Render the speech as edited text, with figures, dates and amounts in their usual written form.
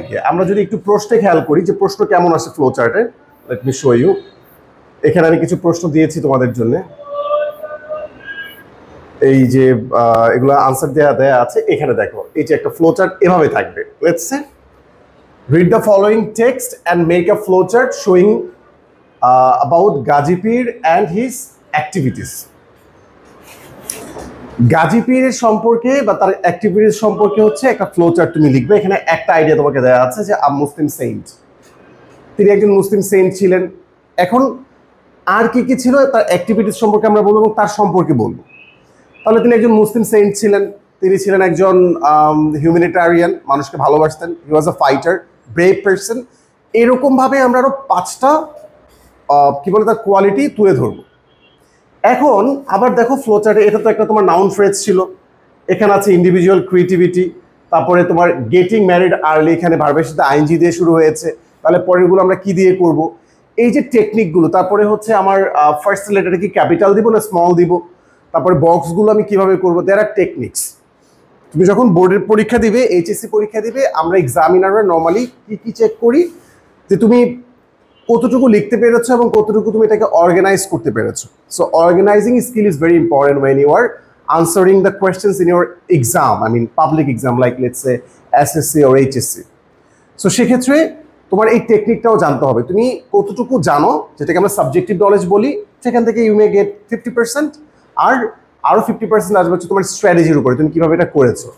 দিকে। আমরা যদি একটু প্রশ্নে খেয়াল করি যে প্রশ্ন কেমন আসে ফ্লো চার্টে, লেট মি শো ইউ। এখানে আমি কিছু প্রশ্ন দিয়েছি তোমাদের জন্য, এই যে এগুলো আনসার দেয়া আছে। এখানে দেখো এই যে একটা ফ্লো চার্ট এভাবে থাকবে। Let's say read the following text and make a flow chart showing about Ghazi Pir and his activities. Gazi পীরের সম্পর্কে বা তার অ্যাক্টিভিটিস সম্পর্কে হচ্ছে একটা ফ্লো চার্ট তুমি লিখবে। এখানে একটা আইডিয়া তোমাকে দেওয়া আছে যে মুসলিম সেন্ট, তিনি একজন মুসলিম সেন্ট ছিলেন। এখন আর কি কি ছিল তার অ্যাক্টিভিটিস সম্পর্কে আমরা বলবো এবং তার সম্পর্কে বলবো। তাহলে তিনি একজন মুসলিম সেন্ট ছিলেন, তিনি ছিলেন একজন হিউম্যানিটারিয়ান, মানুষকে ভালোবাসতেন, হি ওয়াজ আ ফাইটার, ব্রেভ পারসন। এরকমভাবে আমরা আরো 5টা কি বলে তার কোয়ালিটি তুলে ধরবো। এখন আবার দেখো ফ্লো চার্টে, এটা তো একটা তোমার নাউন ফ্রেজ ছিল, এখানে আছে ইন্ডিভিজুয়াল ক্রিয়েটিভিটি, তারপরে তোমার গেটিং ম্যারিড আর্লি, এখানে ভার্বের সাথে আইএনজি দিয়ে শুরু হয়েছে। তাহলে পরেরগুলো আমরা কি দিয়ে করব, এই যে টেকনিকগুলো। তারপরে হচ্ছে আমার ফার্স্ট লেটারে কি ক্যাপিটাল দিব না স্মল দিব, তারপরে বক্সগুলো আমি কিভাবে করবো, দেয়ার আর টেকনিক্স। তুমি যখন বোর্ডের পরীক্ষা দিবে, এইচএসসি পরীক্ষা দিবে, আমরা এক্সামিনাররা নর্মালি কি চেক করি যে তুমি কতটুকু লিখতে পেরেছো এবং কতটুকু তুমি এটাকে অর্গানাইজ করতে পেরেছো। So organising skill is very important when you are answering the questions in your exam, I mean public exam like let's say SSC or HSC. So সেক্ষেত্রে তোমার এই টেকনিকটাও জানতে হবে, তুমি কতটুকু জানো, যেটাকে আমরা সাবজেক্টিভ নলেজ বলি। সেখান থেকে ইউ মে গেট 50%, আর আরও 50% আসবে হচ্ছে তোমার স্ট্র্যাটেজির উপরে, তুমি কিভাবে এটা করেছো।